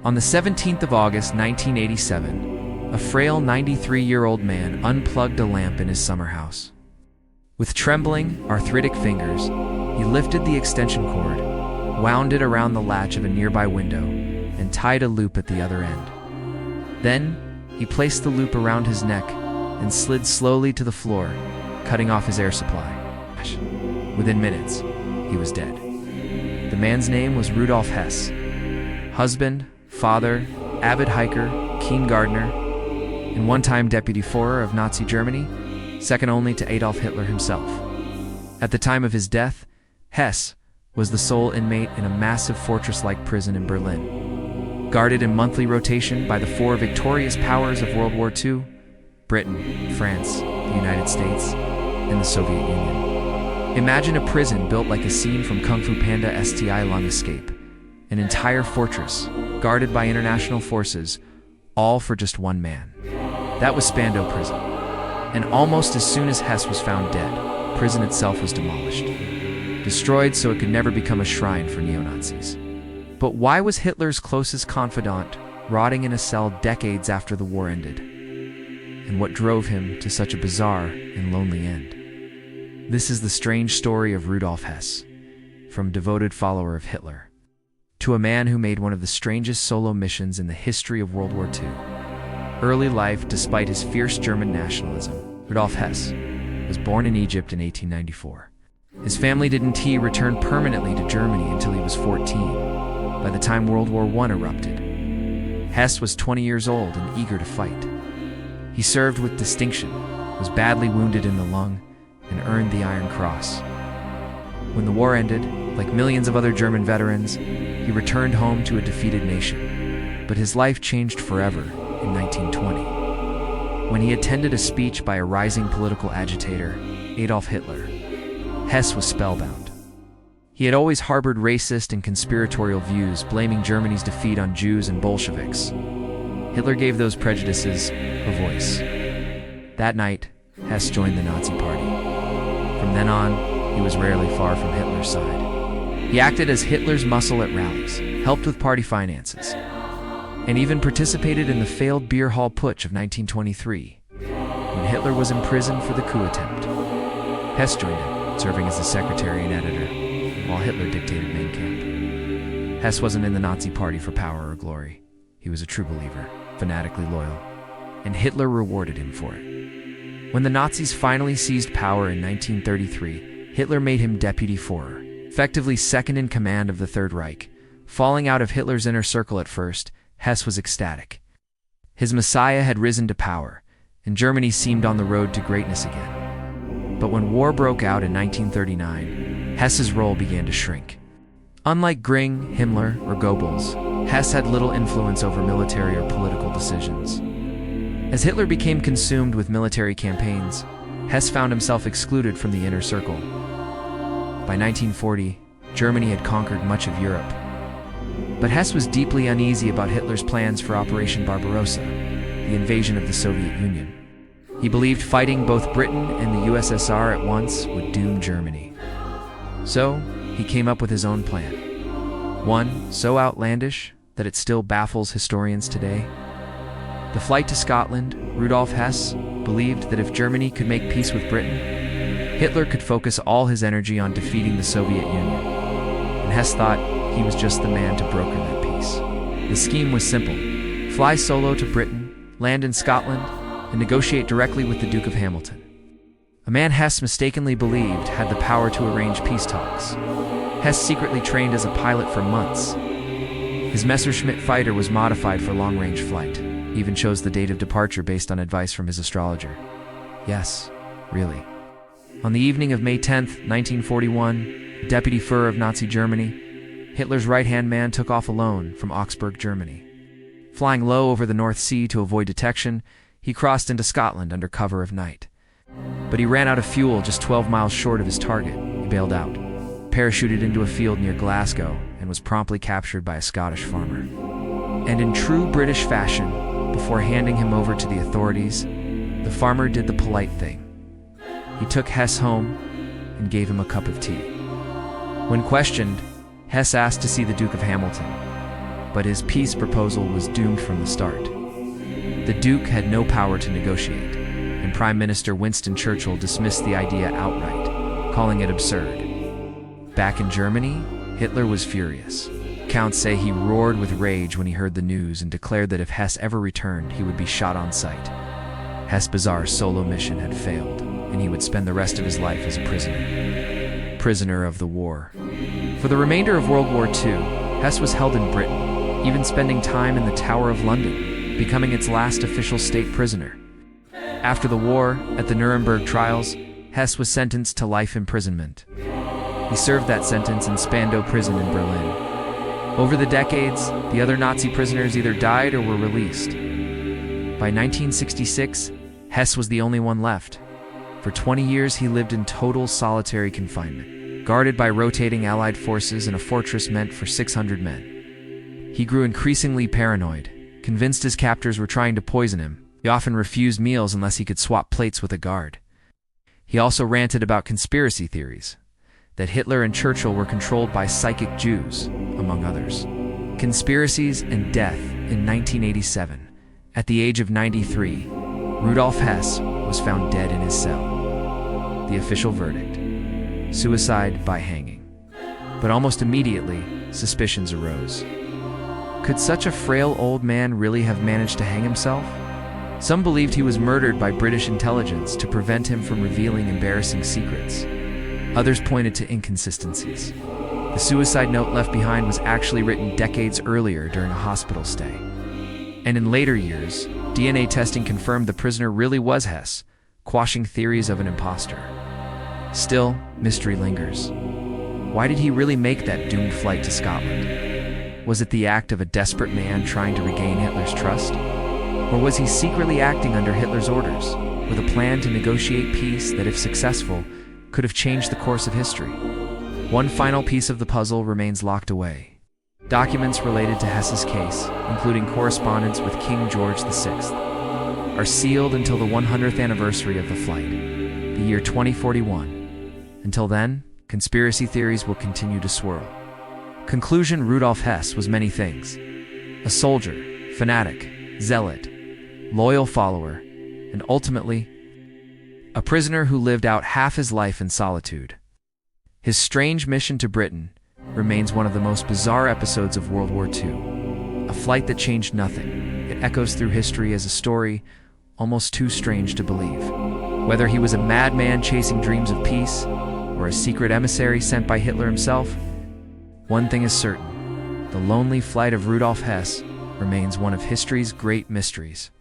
On the 17th of August, 1987, a frail 93-year-old man unplugged a lamp in his summer house. With trembling, arthritic fingers, he lifted the extension cord, wound it around the latch of a nearby window, and tied a loop at the other end. Then, he placed the loop around his neck and slid slowly to the floor, cutting off his air supply. Within minutes, he was dead. The man's name was Rudolf Hess. Husband, father, avid hiker, keen gardener, and one-time deputy Führer of Nazi Germany, second only to Adolf Hitler himself. At the time of his death, Hess was the sole inmate in a massive fortress-like prison in Berlin, guarded in monthly rotation by the four victorious powers of World War II: Britain, France, the United States, and the Soviet Union. Imagine a prison built like a scene from Kung Fu Panda STI Long Escape, an entire fortress, guarded by international forces, all for just one man. That was Spandau Prison. And almost as soon as Hess was found dead, prison itself was demolished, destroyed so it could never become a shrine for neo-Nazis. But why was Hitler's closest confidant rotting in a cell decades after the war ended? And what drove him to such a bizarre and lonely end? This is the strange story of Rudolf Hess, from devoted follower of Hitler to a man who made one of the strangest solo missions in the history of World War II. Early life, despite his fierce German nationalism, Rudolf Hess was born in Egypt in 1894. His family didn't return permanently to Germany until he was 14, by the time World War I erupted. Hess was 20 years old and eager to fight. He served with distinction, was badly wounded in the lung, and earned the Iron Cross. When the war ended, like millions of other German veterans, he returned home to a defeated nation. But his life changed forever in 1920, when he attended a speech by a rising political agitator, Adolf Hitler. Hess was spellbound. He had always harbored racist and conspiratorial views, blaming Germany's defeat on Jews and Bolsheviks. Hitler gave those prejudices a voice. That night, Hess joined the Nazi Party. From then on, he was rarely far from Hitler's side. He acted as Hitler's muscle at rallies, helped with party finances, and even participated in the failed beer hall putsch of 1923, when Hitler was imprisoned for the coup attempt. Hess joined him, serving as the secretary and editor, while Hitler dictated Mein Kampf. Hess wasn't in the Nazi Party for power or glory. He was a true believer, fanatically loyal, and Hitler rewarded him for it. When the Nazis finally seized power in 1933, Hitler made him deputy Führer, effectively second in command of the Third Reich. Falling out of Hitler's inner circle at first, Hess was ecstatic. His messiah had risen to power, and Germany seemed on the road to greatness again. But when war broke out in 1939, Hess's role began to shrink. Unlike Göring, Himmler, or Goebbels, Hess had little influence over military or political decisions. As Hitler became consumed with military campaigns, Hess found himself excluded from the inner circle. By 1940, Germany had conquered much of Europe. But Hess was deeply uneasy about Hitler's plans for Operation Barbarossa, the invasion of the Soviet Union. He believed fighting both Britain and the USSR at once would doom Germany. So, he came up with his own plan. One so outlandish that it still baffles historians today. The flight to Scotland, Rudolf Hess believed that if Germany could make peace with Britain, Hitler could focus all his energy on defeating the Soviet Union. And Hess thought he was just the man to broker that peace. The scheme was simple: fly solo to Britain, land in Scotland, and negotiate directly with the Duke of Hamilton. A man Hess mistakenly believed had the power to arrange peace talks. Hess secretly trained as a pilot for months. His Messerschmitt fighter was modified for long-range flight. He even chose the date of departure based on advice from his astrologer. Yes, really. On the evening of May 10, 1941, deputy Führer of Nazi Germany, Hitler's right-hand man took off alone from Augsburg, Germany. Flying low over the North Sea to avoid detection, he crossed into Scotland under cover of night. But he ran out of fuel just 12 miles short of his target. He bailed out, parachuted into a field near Glasgow, and was promptly captured by a Scottish farmer. And in true British fashion, before handing him over to the authorities, the farmer did the polite thing. He took Hess home and gave him a cup of tea. When questioned, Hess asked to see the Duke of Hamilton. but his peace proposal was doomed from the start. The Duke had no power to negotiate, and Prime Minister Winston Churchill dismissed the idea outright, calling it absurd. Back in Germany, Hitler was furious. Accounts say he roared with rage when he heard the news and declared that if Hess ever returned, he would be shot on sight. Hess' bizarre solo mission had failed, and he would spend the rest of his life as a prisoner of the war. For the remainder of World War II, Hess was held in Britain, even spending time in the Tower of London, becoming its last official state prisoner. After the war, at the Nuremberg trials, Hess was sentenced to life imprisonment. He served that sentence in Spandau Prison in Berlin. Over the decades, the other Nazi prisoners either died or were released. By 1966, Hess was the only one left. For 20 years, he lived in total solitary confinement, guarded by rotating Allied forces in a fortress meant for 600 men. He grew increasingly paranoid, convinced his captors were trying to poison him. He often refused meals unless he could swap plates with a guard. He also ranted about conspiracy theories, that Hitler and Churchill were controlled by psychic Jews, among others. Conspiracies and death in 1987. At the age of 93, Rudolf Hess was found dead in his cell. The official verdict: suicide by hanging. But almost immediately, suspicions arose. Could such a frail old man really have managed to hang himself? Some believed he was murdered by British intelligence to prevent him from revealing embarrassing secrets. Others pointed to inconsistencies. The suicide note left behind was actually written decades earlier during a hospital stay. And in later years, DNA testing confirmed the prisoner really was Hess, quashing theories of an imposter. Still, mystery lingers. Why did he really make that doomed flight to Scotland? Was it the act of a desperate man trying to regain Hitler's trust? Or was he secretly acting under Hitler's orders, with a plan to negotiate peace that, if successful, could have changed the course of history? One final piece of the puzzle remains locked away. Documents related to Hess's case, including correspondence with King George VI, are sealed until the 100th anniversary of the flight, the year 2041. Until then, conspiracy theories will continue to swirl. Conclusion: Rudolf Hess was many things. A soldier, fanatic, zealot, loyal follower, and ultimately, a prisoner who lived out half his life in solitude. His strange mission to Britain remains one of the most bizarre episodes of World War II. A flight that changed nothing. It echoes through history as a story almost too strange to believe. Whether he was a madman chasing dreams of peace, or a secret emissary sent by Hitler himself, one thing is certain: the lonely flight of Rudolf Hess remains one of history's great mysteries.